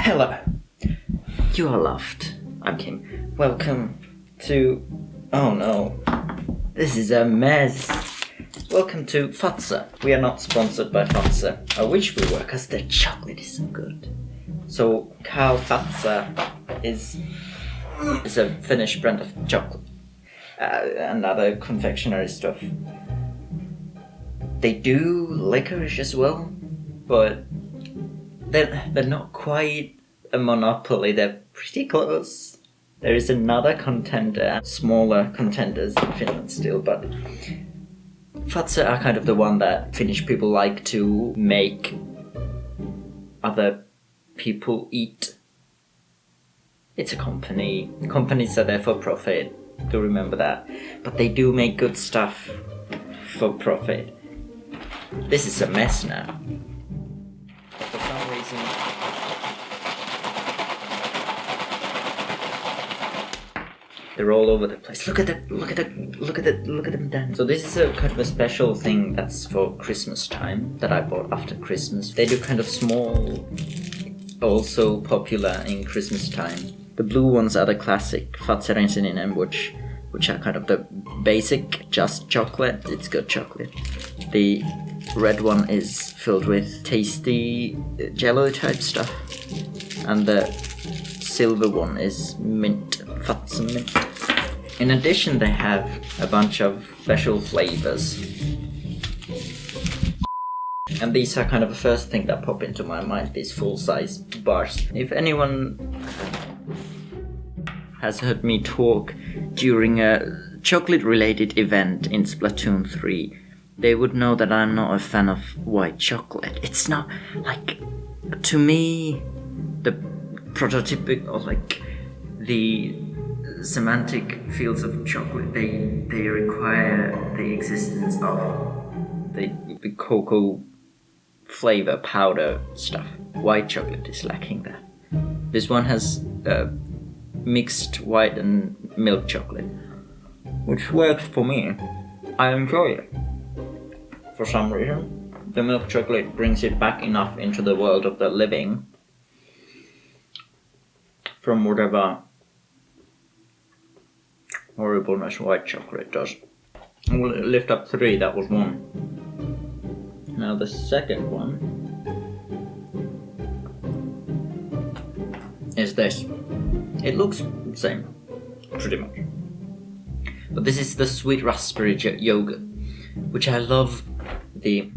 Hello. You are loved. I'm Kim. Welcome to... Oh no. This is a mess. Welcome to Fazer. We are not sponsored by Fazer. I wish we were, because their chocolate is so good. So, Fazer is a Finnish brand of chocolate. And other confectionery stuff. They do licorice as well, but they're not quite a monopoly. They're pretty close. There is another contender, smaller contenders in Finland still, but Fazer are kind of the one that Finnish people like to make other people eat. It's a company. Companies are there for profit. Do remember that. But they do make good stuff for profit. This is a mess now. For some reason, they're all over the place. Look at them dance. So this is a kind of a special thing that's for Christmas time that I bought after Christmas. They do kind of small, also popular in Christmas time. The blue ones are the classic Fazer which are kind of the basic, just chocolate. It's good chocolate. The red one is filled with tasty jello type stuff, and the silver one is mint, Fazer mint. In addition, they have a bunch of special flavors, and these are kind of the first thing that pop into my mind, these full-size bars. If anyone has heard me talk during a chocolate-related event in Splatoon 3, they would know that I'm not a fan of white chocolate. It's not, like, to me, the prototypic, or like, the semantic fields of chocolate, they require the existence of the cocoa flavor powder stuff. White chocolate is lacking that. This one has mixed white and milk chocolate, which works for me. I enjoy it. For some reason, the milk chocolate brings it back enough into the world of the living from whatever horribleness white chocolate does. I will lift up 3, that was 1. Now the second one is this. It looks the same, pretty much. But this is the sweet raspberry yogurt, which I love the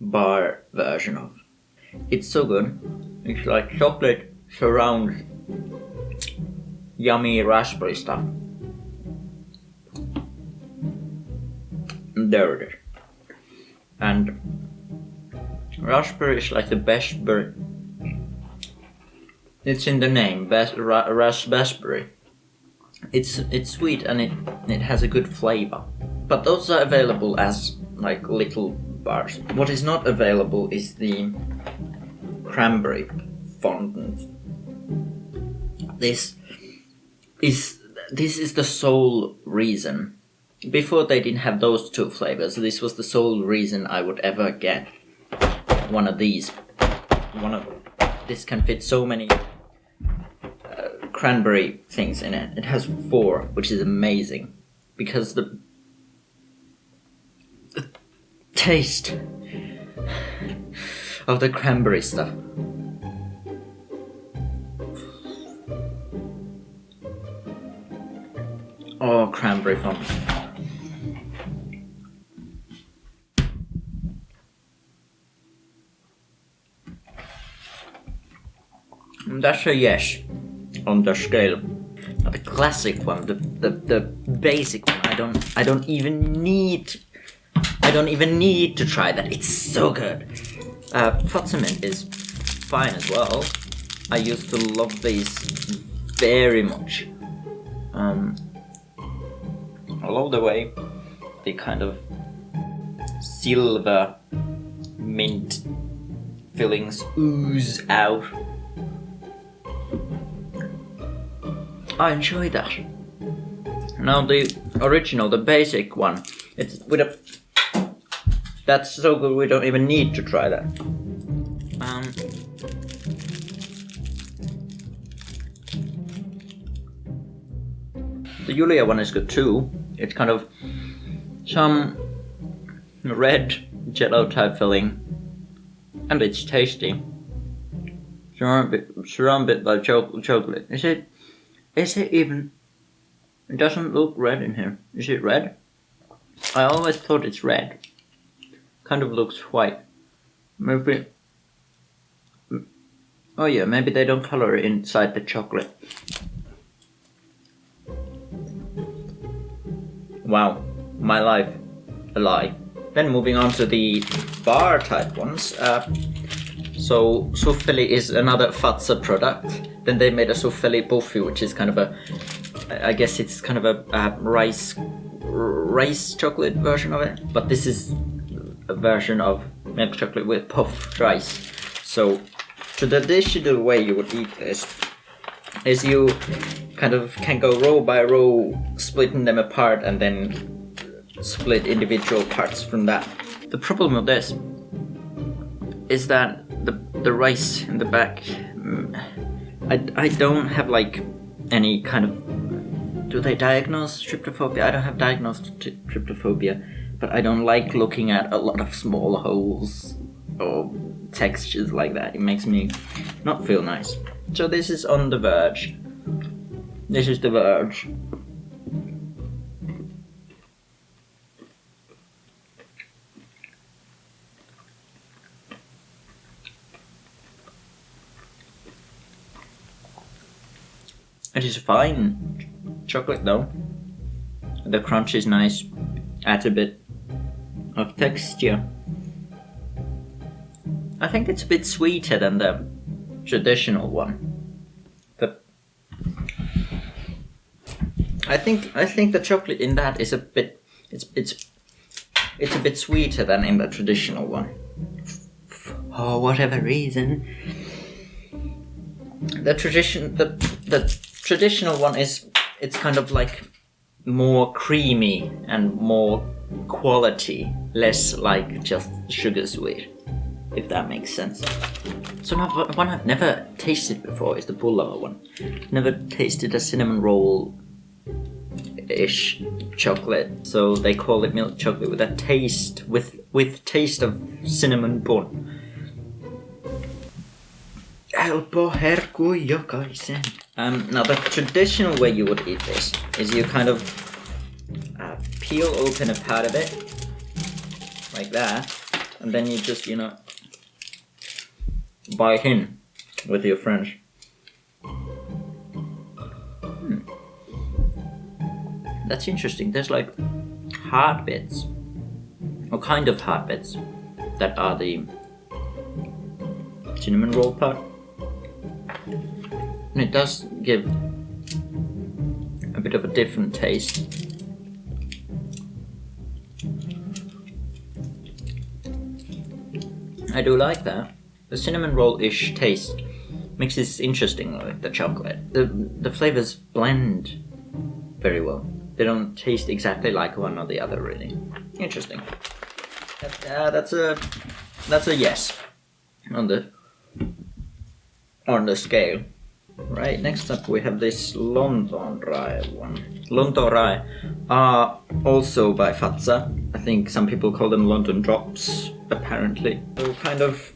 bar version of. It's so good. It's like chocolate surrounds yummy raspberry stuff. And there it is. And raspberry is like the best berry. It's in the name, raspberry. It's sweet and it has a good flavor. But those are available as like little bars. What is not available is the cranberry fondant. This is the sole reason. Before they didn't have those 2 flavors, this was the sole reason I would ever get one of these. This can fit so many cranberry things in it. It has 4, which is amazing, because the taste of the cranberry stuff. Oh, cranberry fondant. That's a yes on the scale. But the classic one, the basic one, I don't even need to try that. It's so good. Fazer mint is fine as well. I used to love these very much. All the way, the kind of silver mint fillings ooze out. I enjoy that. Now the original, the basic one, it's with a... That's so good we don't even need to try that. The Julia one is good too. It's kind of some red jello type filling, and it's tasty. Surrounded by chocolate. Is it even? It doesn't look red in here. Is it red? I always thought it's red. Kind of looks white. Maybe. Oh yeah, maybe they don't color it inside the chocolate. Wow, my life, a lie. Then moving on to the bar type ones. So soufflé is another Fazer product. Then they made a soufflé buffet, which is kind of a, I guess it's kind of a rice chocolate version of it. But this is a version of milk chocolate with puffed rice. So the traditional way you would eat this is you kind of can go row by row, splitting them apart and then split individual parts from that. The problem with this is that the rice in the back, I don't have like any kind of, do they diagnose tryptophobia? I don't have diagnosed tryptophobia, but I don't like looking at a lot of small holes or textures like that. It makes me not feel nice. So this is on the verge. This is the verge. It is fine chocolate though. The crunch is nice. Adds a bit of texture. I think it's a bit sweeter than the traditional one. I think the chocolate in that is a bit, it's a bit sweeter than in the traditional one. For whatever reason. The traditional one it's kind of like more creamy and more quality, less like just sugar sweet, if that makes sense. So now one I've never tasted before is the Pullava one. Never tasted a cinnamon roll ish chocolate, so they call it milk chocolate with a taste with taste of cinnamon bun. Helppo herkku jokaisen. Now the traditional way you would eat this is you kind of peel open a part of it like that, and then you just bite in with your friends. That's interesting. There's like hard bits, or kind of hard bits, that are the cinnamon roll part. And it does give a bit of a different taste. I do like that. The cinnamon roll-ish taste makes this interesting with the chocolate. The flavors blend very well. They don't taste exactly like one or the other, really. Interesting. That's a yes on the scale. Right, next up we have this Lontoon Rye one. Lontoon Rye are also by Fazer. I think some people call them London Drops, apparently. So kind of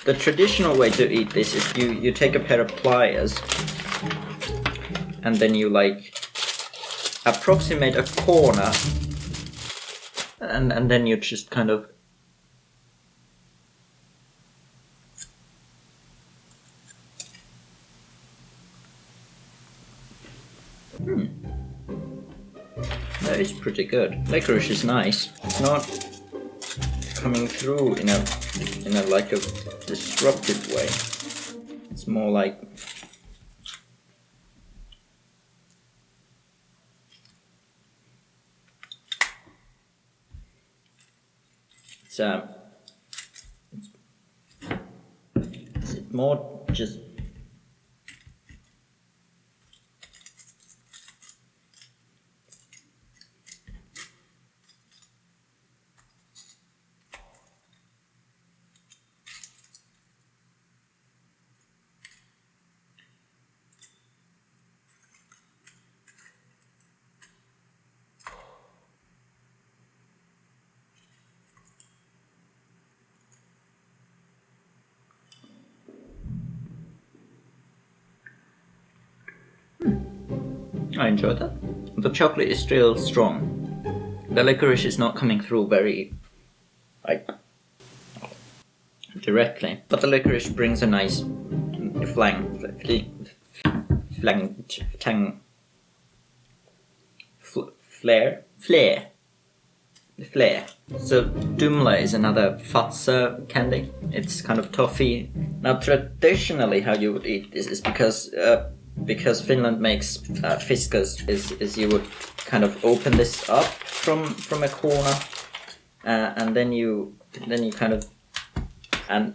the traditional way to eat this is you take a pair of pliers and then you like approximate a corner and then you just kind of that is pretty good. Licorice is nice. It's not coming through in a like a disruptive way. It's more like it's more just I enjoy that. The chocolate is still strong. The licorice is not coming through very, like, directly. But the licorice brings a nice flair. So Dumla is another Fazer candy. It's kind of toffee. Now traditionally how you would eat this is because Finland makes fiskas is you would kind of open this up from a corner and then you kind of and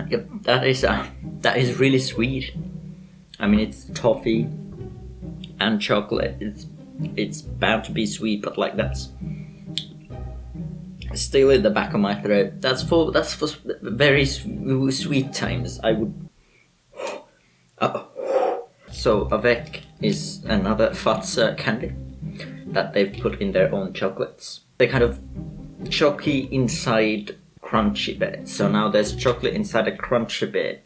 yep, that is really sweet. I mean, it's toffee and chocolate. It's bound to be sweet, but like that's still in the back of my throat. That's for very sweet times. I would. So avec is another Fazer candy that they've put in their own chocolates. They kind of chalky inside crunchy bit. So now there's chocolate inside a crunchy bit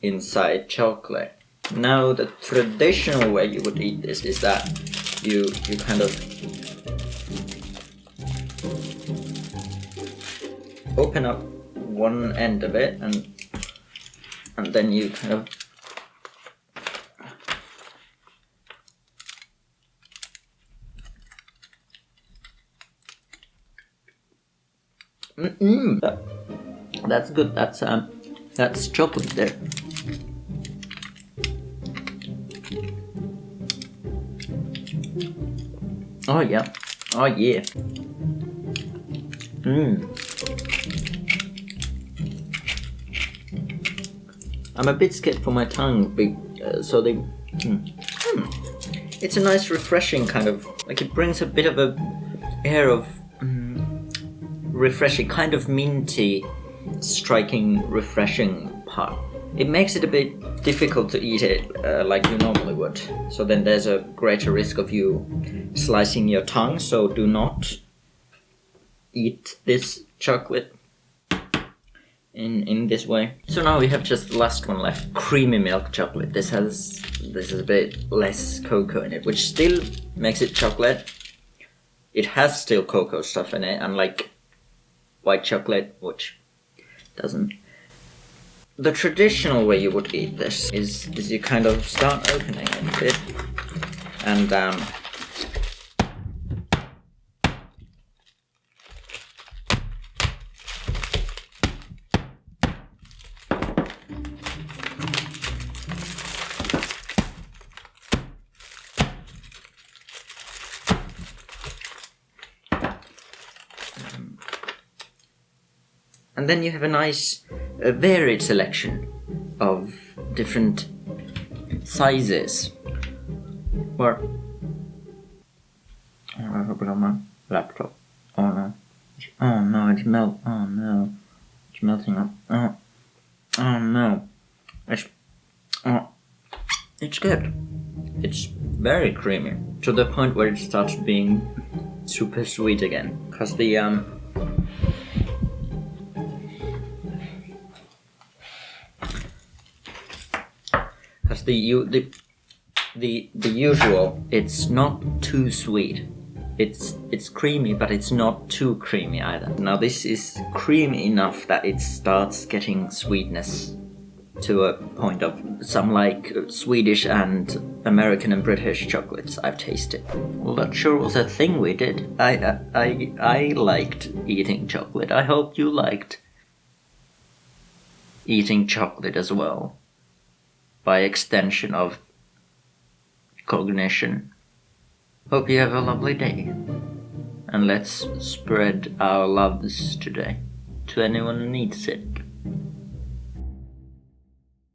inside chocolate. Now the traditional way you would eat this is that you kind of open up one end of it and then you kind of that's good. That's chocolate there. Oh yeah. Oh yeah. I'm a bit scared for my tongue, so they. It's a nice, refreshing kind of like it brings a bit of a air of refreshing, kind of minty, striking, refreshing part. It makes it a bit difficult to eat it like you normally would. So then there's a greater risk of you slicing your tongue. So do not eat this chocolate in this way. So now we have just the last one left, creamy milk chocolate. This is a bit less cocoa in it, which still makes it chocolate. It has still cocoa stuff in it, unlike white chocolate, which doesn't. The traditional way you would eat this is you kind of start opening it a bit and then you have a nice varied selection of different sizes. Or I put on my laptop. Oh no, it's melt. Oh no, it's melting up. Oh no, it's good. It's very creamy to the point where it starts being super sweet again. Cause the usual, it's not too sweet. It's creamy, but it's not too creamy either. Now this is creamy enough that it starts getting sweetness to a point of some like Swedish and American and British chocolates I've tasted. Well, that sure was a thing we did. I liked eating chocolate. I hope you liked eating chocolate as well. By extension of cognition. Hope you have a lovely day. And let's spread our loves today to anyone who needs it.